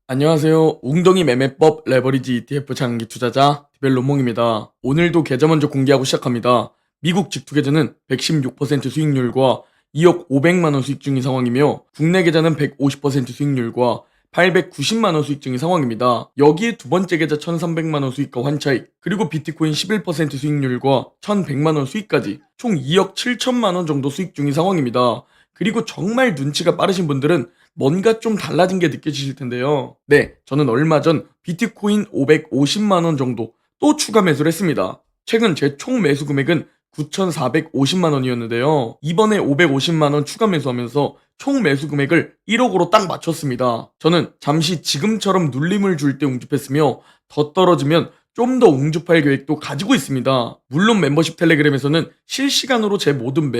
안녕하세요. 웅덩이 매매법 레버리지 ETF 장기 투자자 디벨로몽입니다. 오늘도 계좌 먼저 공개하고 시작합니다. 미국 직투 계좌는 116% 수익률과 2억 500만원 수익 중인 상황이며 국내 계좌는 150% 수익률과 890만원 수익 중인 상황입니다. 여기에 두 번째 계좌 1300만원 수익과 환차익, 그리고 비트코인 11% 수익률과 1100만원 수익까지 총 2억 7천만원 정도 수익 중인 상황입니다. 그리고 정말 눈치가 빠르신 분들은 뭔가 좀 달라진 게 느껴지실 텐데요. 네, 저는 얼마 전 비트코인 550만원 정도 또 추가 매수를 했습니다. 최근 제 총 매수 금액은 9,450만원이었는데요. 이번에 550만원 추가 매수하면서 총 매수 금액을 1억으로 딱 맞췄습니다. 저는 잠시 지금처럼 눌림을 줄 때 웅집했으며 더 떨어지면 좀 더 웅집할 계획도 가지고 있습니다. 물론 멤버십 텔레그램에서는 실시간으로 제 모든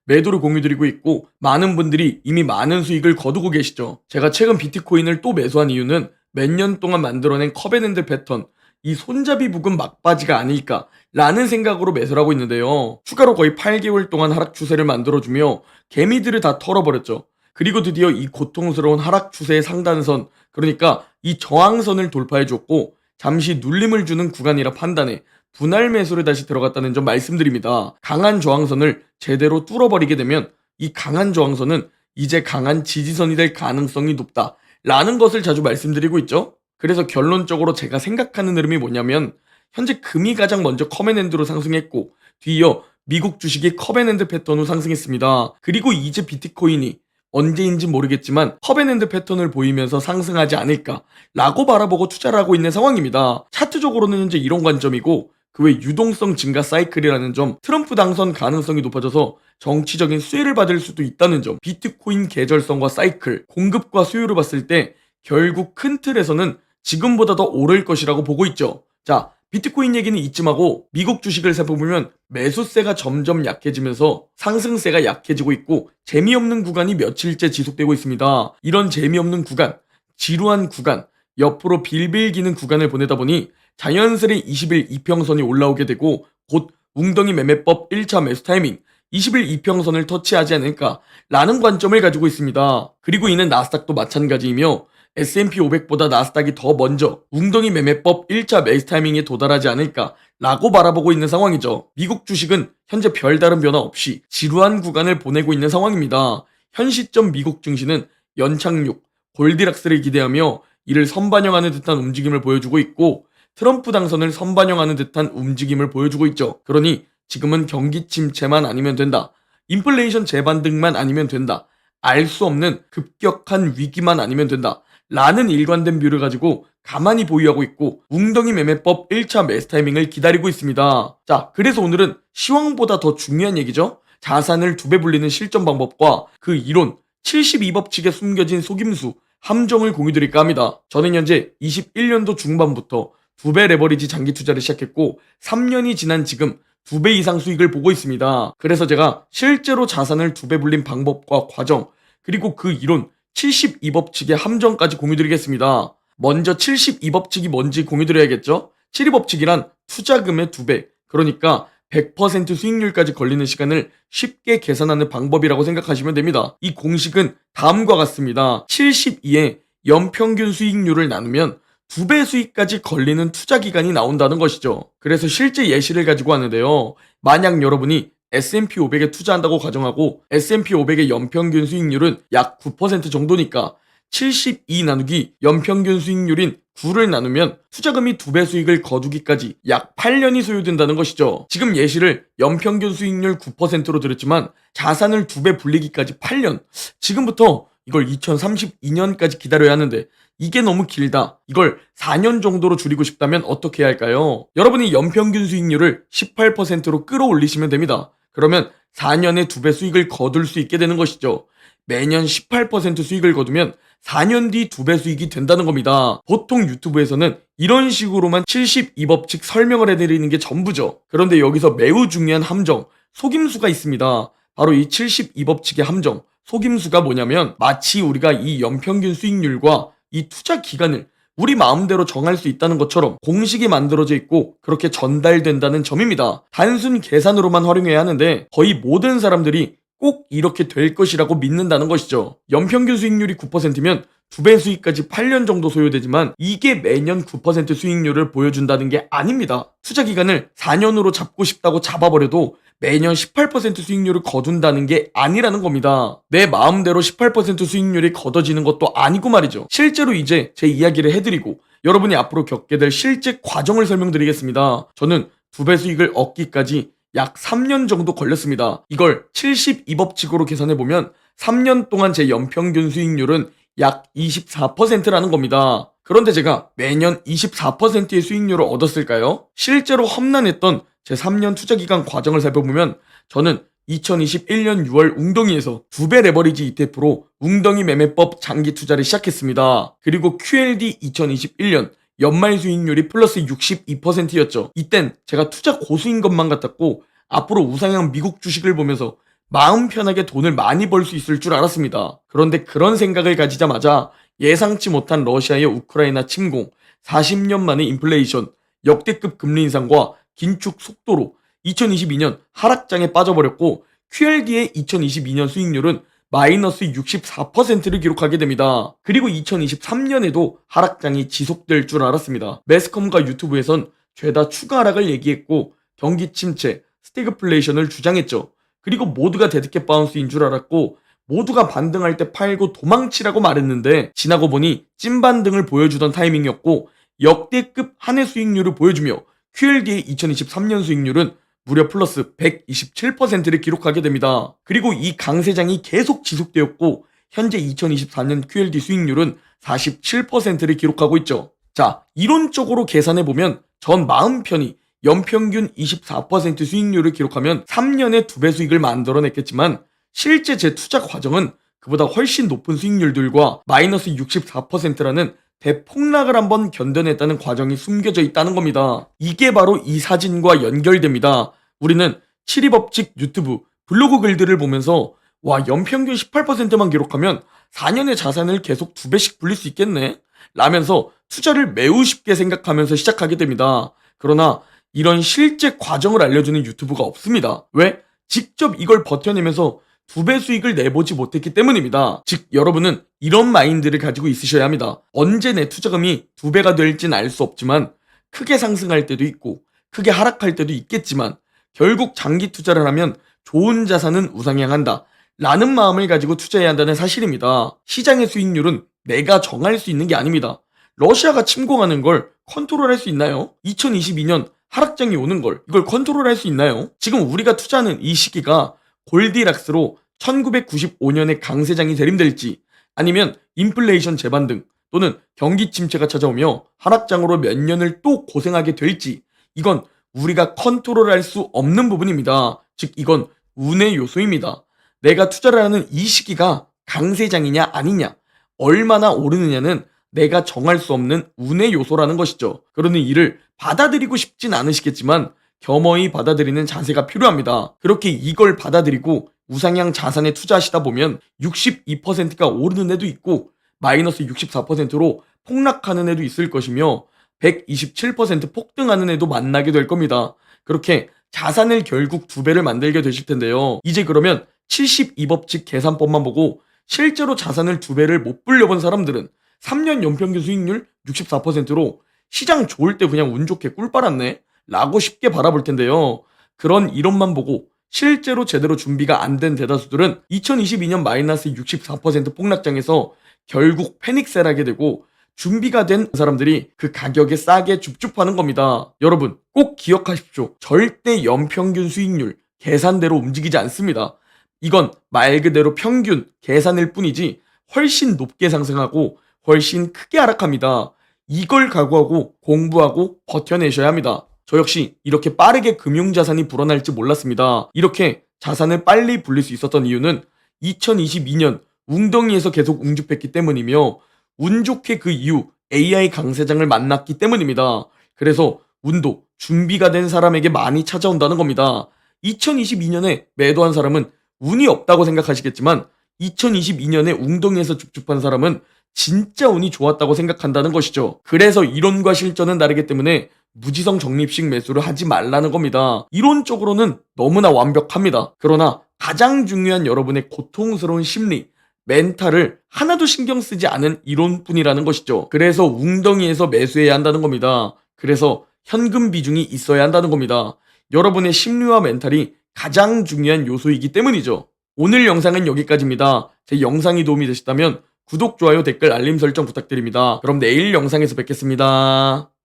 매도를 공유드리고 있고 많은 분들이 이미 많은 수익을 거두고 계시죠. 제가 최근 비트코인을 또 매수한 이유는 몇 년 동안 만들어낸 커벤앤드 패턴, 이 손잡이 부근 막바지가 아닐까 라는 생각으로 매수를 하고 있는데요. 추가로 거의 8개월 동안 하락 추세를 만들어주며 개미들을 다 털어버렸죠. 그리고 드디어 이 고통스러운 하락 추세의 상단선, 그러니까 이 저항선을 돌파해줬고 잠시 눌림을 주는 구간이라 판단해 분할 매수를 다시 들어갔다는 점 말씀드립니다. 강한 저항선을 제대로 뚫어버리게 되면 이 강한 저항선은 이제 강한 지지선이 될 가능성이 높다 라는 것을 자주 말씀드리고 있죠. 그래서 결론적으로 제가 생각하는 흐름이 뭐냐면 현재 금이 가장 먼저 커맨핸드로 상승했고 뒤이어 미국 주식이 커맨핸드 패턴으로 상승했습니다. 그리고 이제 비트코인이 언제인지 모르겠지만 커벤앤드 패턴을 보이면서 상승하지 않을까 라고 바라보고 투자를 하고 있는 상황입니다. 차트적으로는 현재 이런 관점이고 그 외 유동성 증가 사이클이라는 점, 트럼프 당선 가능성이 높아져서 정치적인 수혜를 받을 수도 있다는 점, 비트코인 계절성과 사이클, 공급과 수요를 봤을 때 결국 큰 틀에서는 지금보다 더 오를 것이라고 보고 있죠. 자, 비트코인 얘기는 이쯤하고 미국 주식을 살펴보면 매수세가 점점 약해지면서 상승세가 약해지고 있고 재미없는 구간이 며칠째 지속되고 있습니다. 이런 재미없는 구간, 지루한 구간, 옆으로 빌빌기는 구간을 보내다 보니 자연스레 20일 이평선이 올라오게 되고 곧 웅덩이 매매법 1차 매수 타이밍 20일 이평선을 터치하지 않을까 라는 관점을 가지고 있습니다. 그리고 이는 나스닥도 마찬가지이며 S&P 500보다 나스닥이 더 먼저 웅덩이 매매법 1차 매수 타이밍에 도달하지 않을까 라고 바라보고 있는 상황이죠. 미국 주식은 현재 별다른 변화 없이 지루한 구간을 보내고 있는 상황입니다. 현 시점 미국 증시는 연착륙, 골디락스를 기대하며 이를 선반영하는 듯한 움직임을 보여주고 있고 트럼프 당선을 선반영하는 듯한 움직임을 보여주고 있죠. 그러니 지금은 경기 침체만 아니면 된다. 인플레이션 재반등만 아니면 된다. 알 수 없는 급격한 위기만 아니면 된다. 라는 일관된 뷰를 가지고 가만히 보유하고 있고 웅덩이 매매법 1차 매수 타이밍을 기다리고 있습니다. 자, 그래서 오늘은 시황보다 더 중요한 얘기죠. 자산을 2배 불리는 실전 방법과 그 이론 72법칙에 숨겨진 속임수 함정을 공유드릴까 합니다. 저는 현재 21년도 중반부터 2배 레버리지 장기 투자를 시작했고 3년이 지난 지금 2배 이상 수익을 보고 있습니다. 그래서 제가 실제로 자산을 2배 불린 방법과 과정, 그리고 그 이론 72법칙의 함정까지 공유드리겠습니다. 먼저 72법칙이 뭔지 공유드려야겠죠? 72법칙이란 투자금의 2배, 그러니까 100% 수익률까지 걸리는 시간을 쉽게 계산하는 방법이라고 생각하시면 됩니다. 이 공식은 다음과 같습니다. 72에 연평균 수익률을 나누면 2배 수익까지 걸리는 투자 기간이 나온다는 것이죠. 그래서 실제 예시를 가지고 왔는데요. 만약 여러분이 S&P 500에 투자한다고 가정하고 S&P 500의 연평균 수익률은 약 9% 정도니까 72 나누기 연평균 수익률인 9를 나누면 투자금이 2배 수익을 거두기까지 약 8년이 소요된다는 것이죠. 지금 예시를 연평균 수익률 9%로 들었지만 자산을 2배 불리기까지 8년. 지금부터 이걸 2032년까지 기다려야 하는데 이게 너무 길다. 이걸 4년 정도로 줄이고 싶다면 어떻게 해야 할까요? 여러분이 연평균 수익률을 18%로 끌어올리시면 됩니다. 그러면 4년에 2배 수익을 거둘 수 있게 되는 것이죠. 매년 18% 수익을 거두면 4년 뒤 2배 수익이 된다는 겁니다. 보통 유튜브에서는 이런 식으로만 72법칙 설명을 해드리는 게 전부죠. 그런데 여기서 매우 중요한 함정, 속임수가 있습니다. 바로 이 72법칙의 함정, 속임수가 뭐냐면 마치 우리가 이 연평균 수익률과 이 투자 기간을 우리 마음대로 정할 수 있다는 것처럼 공식이 만들어져 있고 그렇게 전달된다는 점입니다. 단순 계산으로만 활용해야 하는데 거의 모든 사람들이 꼭 이렇게 될 것이라고 믿는다는 것이죠. 연평균 수익률이 9%면 2배 수익까지 8년 정도 소요되지만 이게 매년 9% 수익률을 보여준다는 게 아닙니다. 투자 기간을 4년으로 잡고 싶다고 잡아버려도 매년 18% 수익률을 거둔다는 게 아니라는 겁니다. 내 마음대로 18% 수익률이 거둬지는 것도 아니고 말이죠. 실제로 이제 제 이야기를 해드리고 여러분이 앞으로 겪게 될 실제 과정을 설명드리겠습니다. 저는 2배 수익을 얻기까지 약 3년 정도 걸렸습니다. 이걸 72법칙으로 계산해보면 3년 동안 제 연평균 수익률은 약 24%라는 겁니다. 그런데 제가 매년 24%의 수익률을 얻었을까요? 실제로 험난했던 제 3년 투자기간 과정을 살펴보면 저는 2021년 6월 웅덩이에서 2배 레버리지 ETF로 웅덩이 매매법 장기 투자를 시작했습니다. 그리고 QLD 2021년 연말 수익률이 플러스 62%였죠. 이땐 제가 투자 고수인 것만 같았고 앞으로 우상향 미국 주식을 보면서 마음 편하게 돈을 많이 벌 수 있을 줄 알았습니다. 그런데 그런 생각을 가지자마자 예상치 못한 러시아의 우크라이나 침공, 40년 만의 인플레이션, 역대급 금리 인상과 긴축 속도로 2022년 하락장에 빠져버렸고 QLD의 2022년 수익률은 마이너스 64%를 기록하게 됩니다. 그리고 2023년에도 하락장이 지속될 줄 알았습니다. 매스컴과 유튜브에선 죄다 추가 하락을 얘기했고 경기 침체, 스태그플레이션을 주장했죠. 그리고 모두가 데드캣 바운스인 줄 알았고 모두가 반등할 때 팔고 도망치라고 말했는데 지나고 보니 찐반등을 보여주던 타이밍이었고 역대급 한 해 수익률을 보여주며 QLD의 2023년 수익률은 무려 플러스 127%를 기록하게 됩니다. 그리고 이 강세장이 계속 지속되었고 현재 2024년 QLD 수익률은 47%를 기록하고 있죠. 자, 이론적으로 계산해보면 전 마음 편히 연평균 24% 수익률을 기록하면 3년에 2배 수익을 만들어냈겠지만 실제 제 투자 과정은 그보다 훨씬 높은 수익률들과 마이너스 64%라는 대폭락을 한번 견뎌냈다는 과정이 숨겨져 있다는 겁니다. 이게 바로 이 사진과 연결됩니다. 우리는 7위법칙 유튜브, 블로그 글들을 보면서 와, 연평균 18%만 기록하면 4년의 자산을 계속 2배씩 불릴 수 있겠네? 라면서 투자를 매우 쉽게 생각하면서 시작하게 됩니다. 그러나 이런 실제 과정을 알려주는 유튜브가 없습니다. 왜? 직접 이걸 버텨내면서 2배 수익을 내보지 못했기 때문입니다. 즉 여러분은 이런 마인드를 가지고 있으셔야 합니다. 언제 내 투자금이 2배가 될진 알 수 없지만 크게 상승할 때도 있고 크게 하락할 때도 있겠지만 결국 장기 투자를 하면 좋은 자산은 우상향한다 라는 마음을 가지고 투자해야 한다는 사실입니다. 시장의 수익률은 내가 정할 수 있는 게 아닙니다. 러시아가 침공하는 걸 컨트롤할 수 있나요? 2022년 하락장이 오는 걸 이걸 컨트롤할 수 있나요? 지금 우리가 투자하는 이 시기가 골디락스로 1995년의 강세장이 대림될지 아니면 인플레이션 재반등 또는 경기 침체가 찾아오며 하락장으로 몇 년을 또 고생하게 될지 이건 우리가 컨트롤할 수 없는 부분입니다. 즉 이건 운의 요소입니다. 내가 투자를 하는 이 시기가 강세장이냐 아니냐 얼마나 오르느냐는 내가 정할 수 없는 운의 요소라는 것이죠. 그러니 이를 받아들이고 싶진 않으시겠지만 겸허히 받아들이는 자세가 필요합니다. 그렇게 이걸 받아들이고 우상향 자산에 투자하시다 보면 62%가 오르는 애도 있고 마이너스 64%로 폭락하는 애도 있을 것이며 127% 폭등하는 애도 만나게 될 겁니다. 그렇게 자산을 결국 2배를 만들게 되실 텐데요. 이제 그러면 72법칙 계산법만 보고 실제로 자산을 2배를 못 불려본 사람들은 3년 연평균 수익률 64%로 시장 좋을 때 그냥 운 좋게 꿀 빨았네 라고 쉽게 바라볼 텐데요. 그런 이론만 보고 실제로 제대로 준비가 안 된 대다수들은 2022년 마이너스 64% 폭락장에서 결국 패닉셀하게 되고 준비가 된 사람들이 그 가격에 싸게 줍줍하는 겁니다. 여러분 꼭 기억하십시오. 절대 연평균 수익률 계산대로 움직이지 않습니다. 이건 말 그대로 평균 계산일 뿐이지 훨씬 높게 상승하고 훨씬 크게 하락합니다. 이걸 각오하고 공부하고 버텨내셔야 합니다. 저 역시 이렇게 빠르게 금융자산이 불어날지 몰랐습니다. 이렇게 자산을 빨리 불릴 수 있었던 이유는 2022년 웅덩이에서 계속 웅줍했기 때문이며 운 좋게 그 이후 AI 강세장을 만났기 때문입니다. 그래서 운도 준비가 된 사람에게 많이 찾아온다는 겁니다. 2022년에 매도한 사람은 운이 없다고 생각하시겠지만 2022년에 웅덩이에서 줍줍한 사람은 진짜 운이 좋았다고 생각한다는 것이죠. 그래서 이론과 실전은 다르기 때문에 무지성 적립식 매수를 하지 말라는 겁니다. 이론적으로는 너무나 완벽합니다. 그러나 가장 중요한 여러분의 고통스러운 심리, 멘탈을 하나도 신경 쓰지 않은 이론뿐이라는 것이죠. 그래서 웅덩이에서 매수해야 한다는 겁니다. 그래서 현금 비중이 있어야 한다는 겁니다. 여러분의 심리와 멘탈이 가장 중요한 요소이기 때문이죠. 오늘 영상은 여기까지입니다. 제 영상이 도움이 되셨다면 구독, 좋아요, 댓글, 알림 설정 부탁드립니다. 그럼 내일 영상에서 뵙겠습니다.